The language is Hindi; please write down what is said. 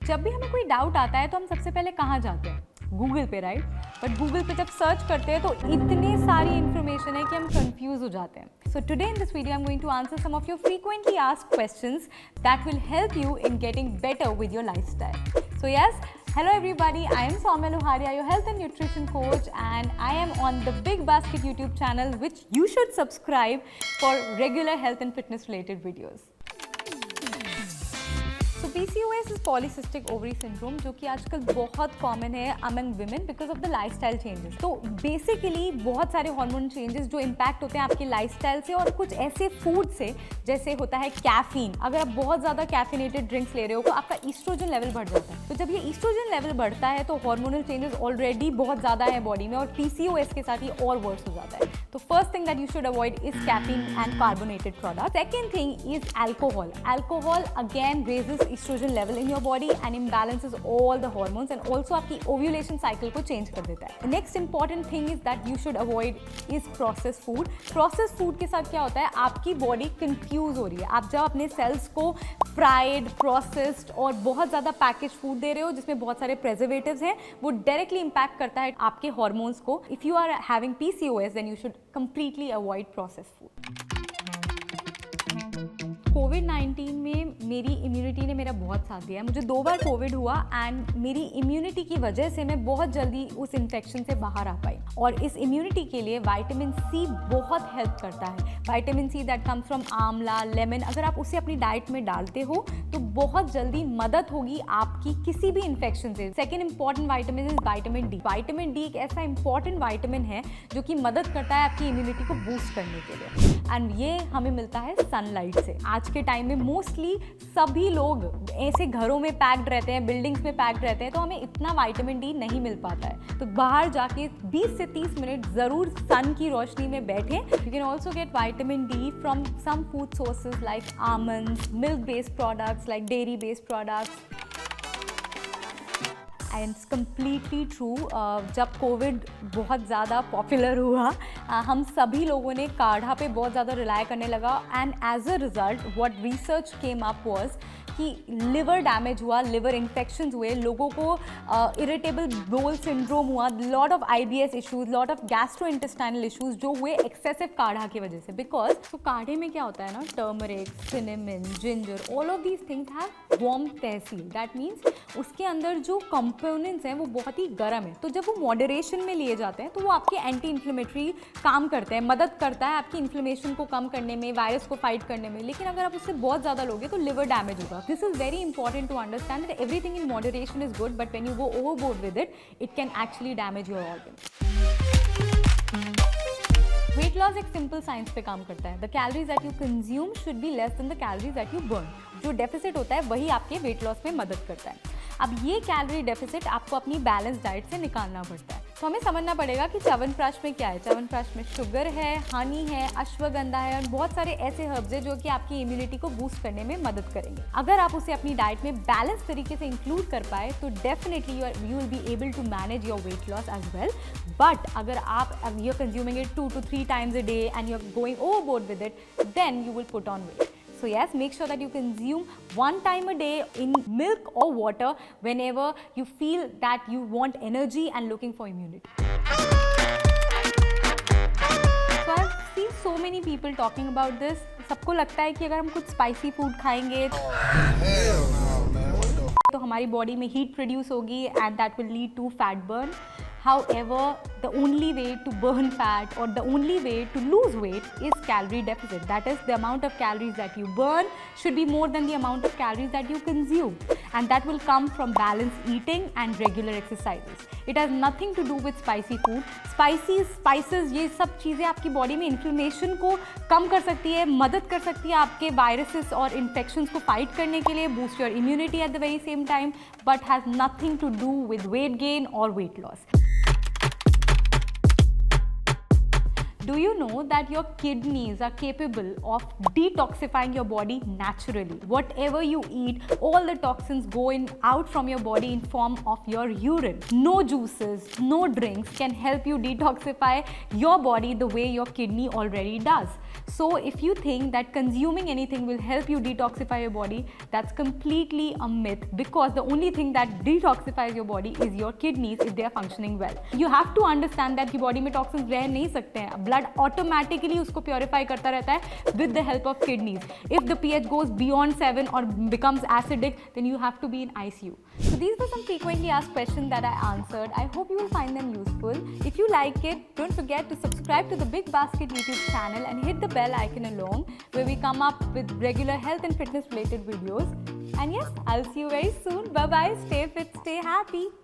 जब भी हमें कोई डाउट आता है तो हम सबसे पहले कहाँ जाते हैं? गूगल पे, राइट? बट गूगल पे जब सर्च करते हैं तो इतनी सारी इन्फॉर्मेशन है कि हम कंफ्यूज हो जाते हैं. So today in this video I'm going to answer some of your frequently asked questions that will help you in getting better with your lifestyle. So yes, hello everybody, I am Soumya Luharia, your health and nutrition coach, and I am on the Big Basket YouTube channel, which you should subscribe for regular health and fitness related videos. So PCOS is polycystic ovary syndrome, जो कि आजकल बहुत कॉमन है among women because of the lifestyle changes. तो बेसिकली बहुत सारे हार्मोन चेंजेस जो इम्पैक्ट होते हैं आपके लाइफस्टाइल से और कुछ ऐसे फूड से, जैसे होता है कैफीन. अगर आप बहुत ज़्यादा कैफिनेटेड ड्रिंक्स ले रहे हो तो आपका ईस्ट्रोजन लेवल बढ़ जाता है. तो जब ये ईस्ट्रोजन लेवल बढ़ता है तो हार्मोनल चेंजेस ऑलरेडी बहुत ज़्यादा है बॉडी में, और PCOS के साथ ये और वर्स हो जाता है. तो first thing that you should avoid is caffeine and carbonated product. Second thing is alcohol. Alcohol again raises estrogen level in your body and imbalances all the hormones and also आपकी ovulation cycle को change कर देता है. The next important thing is that you should avoid is processed food. Processed food के साथ क्या होता है, आपकी body confuse हो रही है. आप जब अपने cells को fried, processed और बहुत ज़्यादा packaged food दे रहे हो जिसमें बहुत सारे preservatives हैं, वो directly impact करता है आपके hormones को. If you are having PCOS then you should completely avoid processed food. कोविड-19 में मेरी इम्यूनिटी ने मेरा बहुत साथ दिया है. मुझे 2 बार कोविड हुआ एंड मेरी इम्यूनिटी की वजह से मैं बहुत जल्दी उस इन्फेक्शन से बाहर आ पाई. और इस इम्यूनिटी के लिए विटामिन सी बहुत हेल्प करता है. Vitamin see that comes from आंवला, लेमन. अगर आप उसे अपनी डाइट में डालते हो तो बहुत जल्दी मदद होगी आपकी किसी भी इन्फेक्शन से. Second important vitamin is vitamin D. Vitamin D एक ऐसा इंपॉर्टेंट विटामिन है जो कि मदद करता है आपकी इम्यूनिटी को बूस्ट करने के लिए, एंड ये हमें मिलता है सनलाइट से. आज के टाइम में मोस्टली सभी लोग ऐसे घरों में पैक्ड रहते हैं, बिल्डिंग्स में पैक्ड रहते हैं, तो हमें इतना विटामिन डी नहीं मिल पाता है. तो बाहर जाके 20 से 30 मिनट ज़रूर सन की रोशनी में बैठें. You can also get vitamin D from some food sources like almonds, milk based products like dairy based products. And it's completely true. जब कोविड बहुत ज़्यादा पॉपुलर हुआ, हम सभी लोगों ने काढ़ा पे बहुत ज़्यादा रिलाय करने लगा, and as a result what research came up was कि लिवर डैमेज हुआ, लिवर इन्फेक्शंस हुए, लोगों को इरिटेबल बोल सिंड्रोम हुआ, lot of IBS issues, lot of gastrointestinal issues जो हुए एक्सेसिव काढ़ा की वजह से. बिकॉज तो काढ़े में क्या होता है ना, turmeric, cinnamon, ginger, all of these things have warm tehsil. That means उसके अंदर जो कंपोनेंट्स हैं वो बहुत ही गर्म है. तो जब वो मॉडरेशन में लिए जाते हैं तो वो आपके एंटी इन्फ्लेमेटरी काम करते हैं, मदद करता है आपकी इन्फ्लेमेशन को कम करने में, वायरस को फाइट करने में. लेकिन अगर आप उससे बहुत ज़्यादा लोगे तो लिवर डैमेज होगा. This is very important to understand that everything in moderation is good, but when you go overboard with it, it can actually damage your organs. Weight loss एक सिंपल साइंस पे काम करता है. The calories that you consume should be less than the calories that you burn. जो डेफिसिट होता है वही आपके वेट लॉस में मदद करता है. अब ये कैलोरी डेफिसिट आपको अपनी बैलेंस डाइट से निकालना पड़ता है. तो हमें समझना पड़ेगा कि च्यवनप्राश में क्या है. च्यवनप्राश में शुगर है, हनी है, अश्वगंधा है और बहुत सारे ऐसे हर्ब्स हैं जो कि आपकी इम्यूनिटी को बूस्ट करने में मदद करेंगे. अगर आप उसे अपनी डाइट में बैलेंस तरीके से इंक्लूड कर पाए तो definitely you will be able to manage your weight loss as well. But अगर आप you are consuming it 2 to 3 times a day and you are going overboard with it, then you will put on weight. So yes, make sure that you consume 1 time a day in milk or water whenever you feel that you want energy and looking for immunity. So I've seen so many people talking about this. सबको लगता है कि अगर हम कुछ स्पाइसी फूड खाएंगे तो हमारी बॉडी में हीट प्रोड्यूस होगी and that will lead to fat burn. However, the only way to burn fat or the only way to lose weight is calorie deficit. That is, the amount of calories that you burn should be more than the amount of calories that you consume. And that will come from balanced eating and regular exercises. It has nothing to do with spicy food. Spices, ये सब चीज़ें आपकी बॉडी में इन्फ्लेमेशन को कम कर सकती है, मदद कर सकती है आपके वायरसेस और इन्फेक्शंस को फाइट करने के लिए, boost your immunity at the very same time, but has nothing to do with weight gain और weight loss. Do you know that your kidneys are capable of detoxifying your body naturally? Whatever you eat, all the toxins go out from your body in form of your urine. No juices, no drinks can help you detoxify your body the way your kidney already does. So if you think that consuming anything will help you detoxify your body, that's completely a myth, because the only thing that detoxifies your body is your kidneys if they are functioning well. You have to understand that कि body में toxins रह नहीं सकते हैं, blood automatically उसको purify करता रहता है with the help of kidneys. If the pH goes beyond 7 or becomes acidic, then you have to be in ICU. So these were some frequently asked questions that I answered. I hope you will find them useful. If you like it, don't forget to subscribe to the Big Basket YouTube channel and hit the bell icon along, where we come up with regular health and fitness related videos. And yes, I'll see you very soon. Bye bye. Stay fit, stay happy.